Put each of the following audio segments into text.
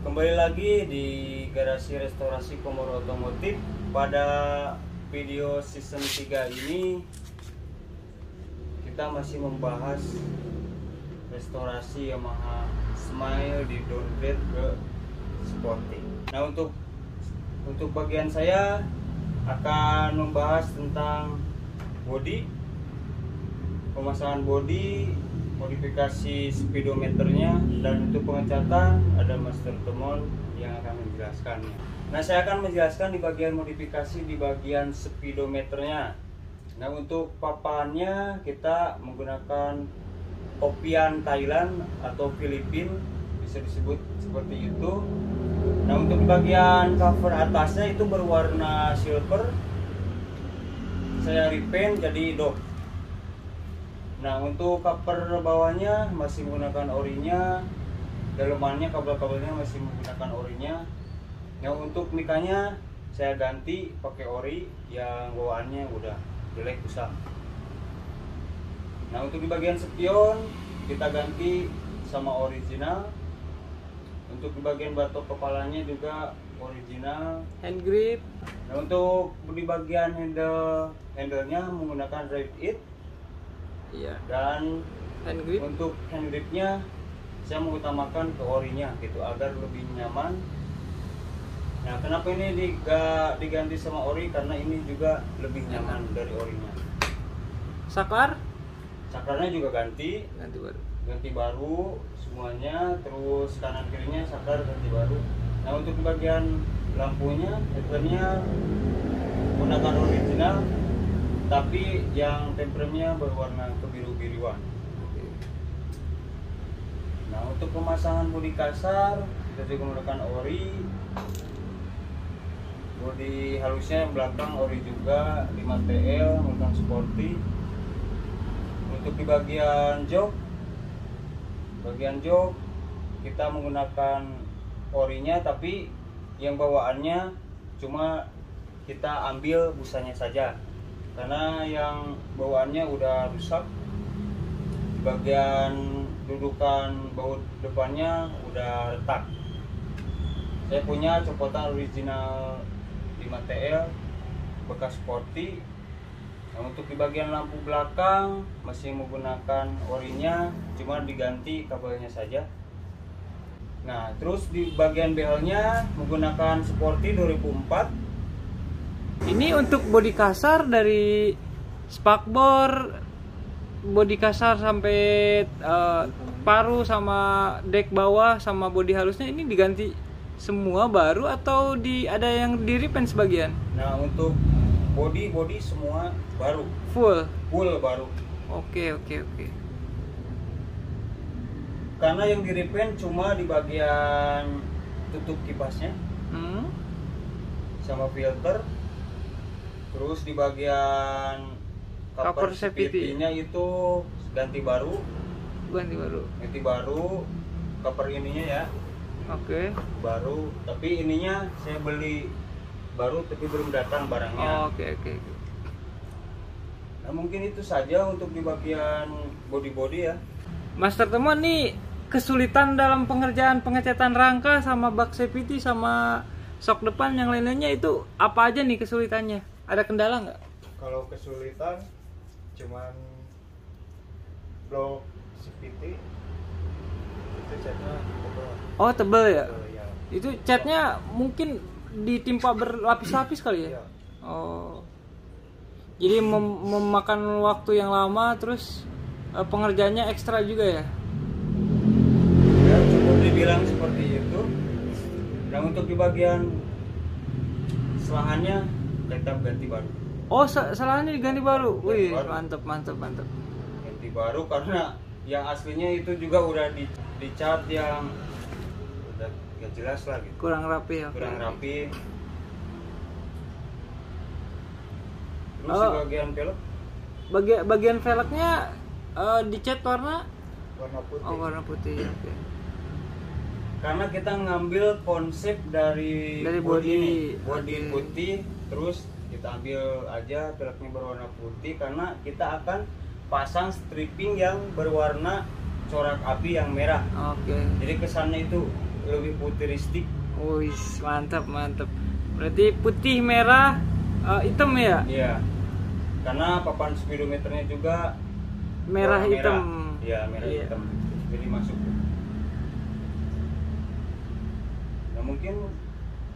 Kembali lagi di Garasi Restorasi Komoro Otomotif. Pada video season 3 ini kita masih membahas restorasi Yamaha Smile di downgrade ke sporting. Nah, untuk bagian saya akan membahas tentang bodi, pemasangan bodi, modifikasi speedometernya, dan untuk pengecatan ada Master Temon yang akan menjelaskannya. Nah, saya akan menjelaskan di bagian modifikasi di bagian speedometernya. Nah, untuk papannya kita menggunakan Opian Thailand atau Filipin, bisa disebut seperti itu. Nah, untuk bagian cover atasnya itu berwarna silver, saya repaint jadi doff. Nah, untuk cover bawahnya masih menggunakan orinya, dalemannya kabel-kabelnya masih menggunakan orinya. Nah, untuk mikanya saya ganti pakai ori yang bawaannya udah jelek usang. Nah, untuk di bagian spion kita ganti sama original. Untuk di bagian batok kepalanya juga original. Hand grip. Nah, untuk di bagian handle-nya menggunakan Drive It. Iya. Dan Hand grip. untuk hand gripnya saya mengutamakan ke orinya gitu agar lebih nyaman. Nah, kenapa ini diganti sama ori? Karena ini juga lebih nyaman dari orinya. Saklar. Sakarnya juga ganti baru semuanya, terus kanan kirinya saklar ganti baru. Nah, untuk bagian lampunya, headlampnya menggunakan original, tapi yang tempernya berwarna kebiru-biruan. Nah, untuk pemasangan bodi kasar kita juga menggunakan ori. Bodi halusnya yang belakang ori juga 5TL menggunakan sporty. Untuk di bagian jok kita menggunakan orinya, tapi yang bawaannya cuma kita ambil busanya saja karena yang bawaannya udah rusak. Di bagian dudukan baut depannya udah retak. Saya punya copotan original 5TL bekas sporty. Nah, untuk di bagian lampu belakang masih menggunakan orinya, cuma diganti kabelnya saja. Nah, terus di bagian belnya menggunakan sporty 2004. Ini untuk bodi kasar dari spakbor, bodi kasar sampai paru sama dek bawah sama bodi halusnya ini diganti semua baru atau ada yang di repaint sebagian? Nah, untuk bodi semua baru. Full baru. Oke. Karena yang di repaint cuma di bagian tutup kipasnya sama filter. Terus di bagian cover safety-nya itu ganti baru. Cover ininya ya. Oke. Baru, tapi ininya saya beli baru tapi belum datang barangnya. Oke. Nah, mungkin itu saja untuk di bagian body ya. Master Temon nih kesulitan dalam pengerjaan pengecatan rangka sama bak safety sama sok depan yang lainnya itu apa aja nih kesulitannya? Ada kendala nggak? Kalau kesulitan cuman blok safety itu catnya tebal. Oh, tebel ya? Ya. Itu catnya mungkin ditimpa berlapis-lapis kali ya? Iya. Oh. Jadi memakan waktu yang lama, terus pengerjaannya ekstra juga ya? Ya, cukup dibilang seperti itu. Dan untuk di bagian selangannya tetap ganti baru. Oh, salahnya diganti baru. Wih, Baru. mantap. Ganti baru karena yang aslinya itu juga udah dicat yang udah gak jelas lah gitu. Kurang rapi ya? Kurang rapi. Terus Oh. di bagian velg Bagian velgnya dicat warna? Warna putih. Oh, warna putih. Oke. karena kita ngambil konsep dari body ini, body Oke. putih, terus kita ambil aja velgnya berwarna putih karena kita akan pasang stripping yang berwarna corak api yang merah. Oke. Jadi kesannya itu lebih futuristik. Wih, mantap mantap. Berarti putih, merah, hitam ya? Iya. Karena papan speedometernya juga Merah warna hitam. Iya, merah Iya. hitam. Jadi masuk. Nah, mungkin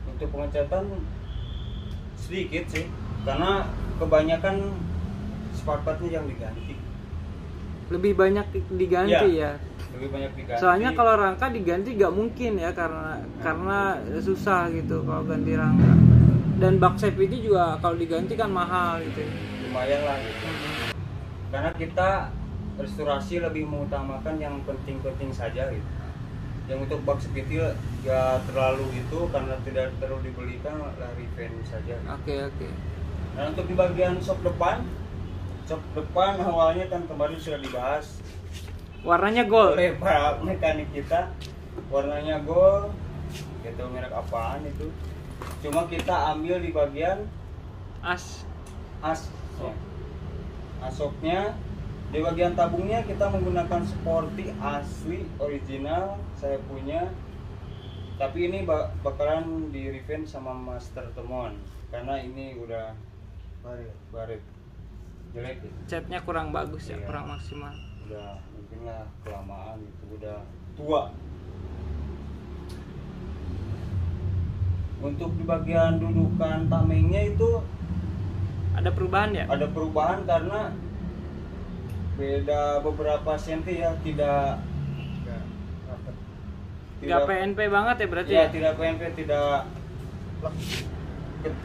untuk pengecatan sedikit sih, karena kebanyakan spakbatnya yang diganti. Lebih banyak diganti ya. Lebih banyak diganti. Soalnya kalau rangka diganti gak mungkin ya, karena susah gitu kalau ganti rangka. Dan bak safety juga kalau diganti kan mahal gitu. lumayan lah gitu. Karena kita restorasi lebih mengutamakan yang penting-penting saja gitu. Yang untuk bak safety ya terlalu itu, karena tidak terlalu dibelikan lah revenge saja. Oke. Nah, untuk di bagian shock depan awalnya kan kemarin sudah dibahas Warnanya gold. oleh para mekanik kita, warnanya gold, kita merek apaan itu. Cuma kita ambil di bagian As. ya. Asoknya. Di bagian tabungnya kita menggunakan sporty asli original saya punya, tapi ini bakalan di revenge sama Master Temon karena ini udah baret jelek ya. Catnya kurang bagus ya, Iya. kurang maksimal. Udah mungkin lah kelamaan gitu, udah tua. Untuk di bagian dudukan tamengnya itu Ada perubahan ya? ada perubahan karena beda beberapa senti ya, tidak Nggak PNP banget ya berarti ya, ya? tidak PNP, tidak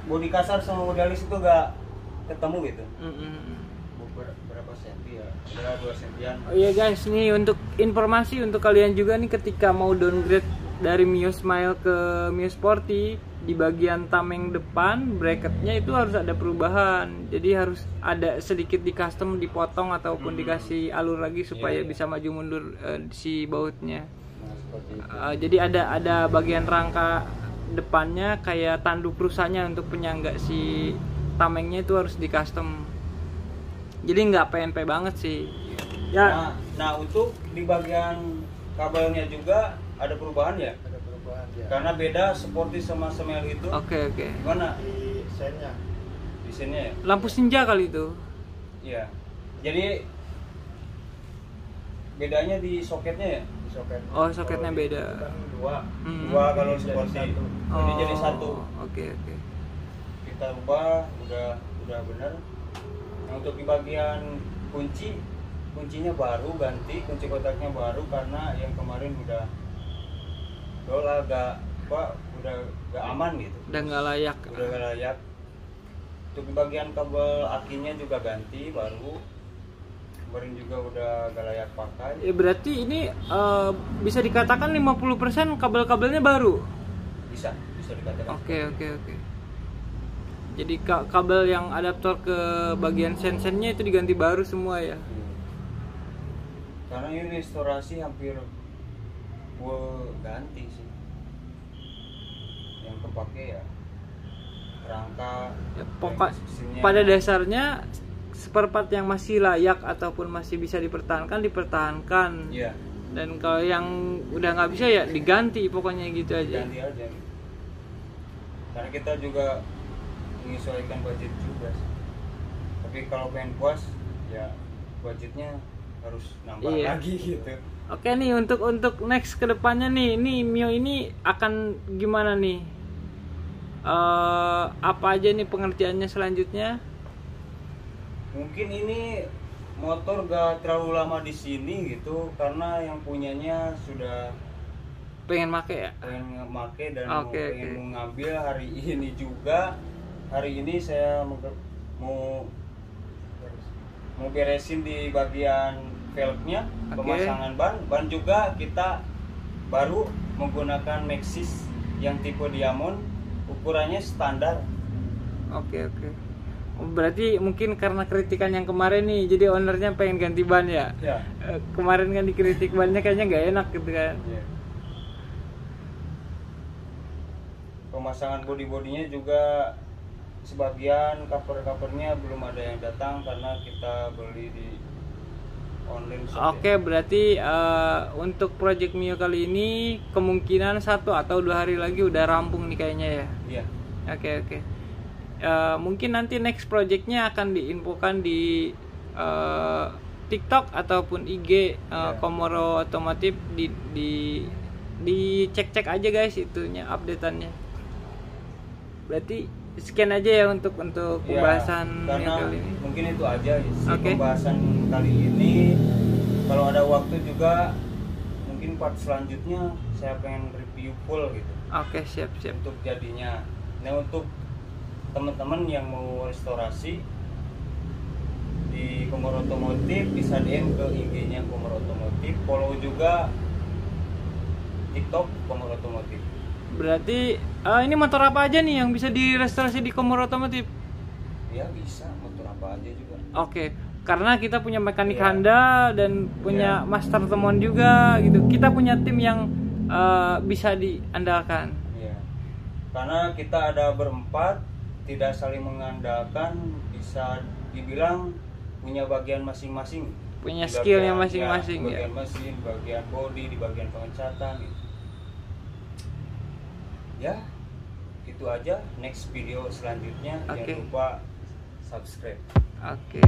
bodi kasar sama modalis itu gak ketemu gitu. Berapa senti ya, ada 2 sentian. Oh iya guys, nih untuk informasi untuk kalian juga nih, ketika mau downgrade dari Mio Smile ke Mio Sporty, di bagian tameng depan bracketnya itu harus ada perubahan. Jadi harus ada sedikit di custom, dipotong ataupun dikasih alur lagi supaya Iya. bisa maju mundur si bautnya. Nah, seperti itu. Jadi ada bagian rangka depannya kayak tanduk rusaknya untuk penyangga si tamengnya itu harus di custom. Jadi nggak PNP banget sih. Ya. Nah, untuk di bagian kabelnya juga ada perubahan ya, Ada perubahan ya. karena beda seperti sama semel itu. Oke. Gimana Di sennya desainnya ya? Lampu senja kali itu. Iya. Jadi bedanya di soketnya ya. di soket. Oh, soketnya Kalau di- beda. Kan dua. Dua kalau Jadi seperti satu. Jadi jadi satu. Oke. Kita ubah, udah benar. Nah, untuk di bagian kuncinya baru ganti, kunci kotaknya baru karena yang kemarin udah udah gak aman gitu, Udah nggak layak. udah gak layak. Untuk di bagian kabel akinya juga ganti baru, kemarin juga udah gak layak pakai. Ya berarti ini bisa dikatakan 50% kabel-kabelnya baru. Bisa dikatakan. Oke. Jadi kabel yang adaptor ke bagian sensennya itu diganti baru semua ya. Karena ini restorasi hampir gue ganti sih. Yang kepake ya rangka. Ya, mesinnya. pada dasarnya seperempat yang masih layak ataupun masih bisa dipertahankan. Iya, Dan kalau yang udah nggak bisa ya diganti, pokoknya gitu aja. ganti aja. Karena kita juga menyesuaikan budget juga sih. Tapi kalau pengen puas ya budgetnya harus nambah Iya. lagi gitu. Oke nih, untuk next kedepannya nih, ini Mio ini akan gimana nih? Apa aja nih pengertiannya selanjutnya? Mungkin ini motor gak terlalu lama di sini gitu, karena yang punyanya sudah Pengen make ya? pengen make dan Oke, pengen oke. mengambil hari ini juga. Hari ini saya mau beresin di bagian velgnya, Oke. pemasangan ban juga kita baru menggunakan Maxxis yang tipe diamond, ukurannya standar. Oke. Oh, berarti mungkin karena kritikan yang kemarin nih, jadi ownernya pengen ganti ban ya? Ya. Kemarin kan dikritik bannya kayaknya nggak enak gitu kan? Iya. Pemasangan bodi-bodinya juga sebagian cover-covernya belum ada yang datang karena kita beli di online shop. Oke, berarti untuk Project Mio kali ini kemungkinan 1 atau 2 hari lagi udah rampung nih kayaknya ya. Iya. Oke. Mungkin nanti next projectnya akan diinfokan di TikTok ataupun IG Komoro Otomotif, dicek aja guys itunya updateannya. Berarti sekian aja ya untuk pembahasan karena yang kali ini. mungkin itu aja sih Oke. pembahasan kali ini. Kalau ada waktu juga mungkin part selanjutnya saya pengen review full gitu Oke, siap. untuk jadinya. Nah, untuk teman-teman yang mau restorasi di Komoro Otomotif bisa DM ke IG-nya Komoro Otomotif, follow juga TikTok Komoro Otomotif. Berarti ini motor apa aja nih yang bisa direstorasi di Komoro Otomotif? Ya bisa motor apa aja juga. Oke, karena kita punya mekanik Iya. handal dan punya master temon juga gitu. Kita punya tim yang bisa diandalkan. Iya. Karena kita ada berempat, tidak saling mengandalkan, bisa dibilang punya bagian masing-masing. Punya Di skillnya bagian- masing-masing ya. ya. Bagian mesin, bagian body, di bagian pengecatan. Gitu. Ya, itu aja. Next video selanjutnya Oke. jangan lupa subscribe. Oke.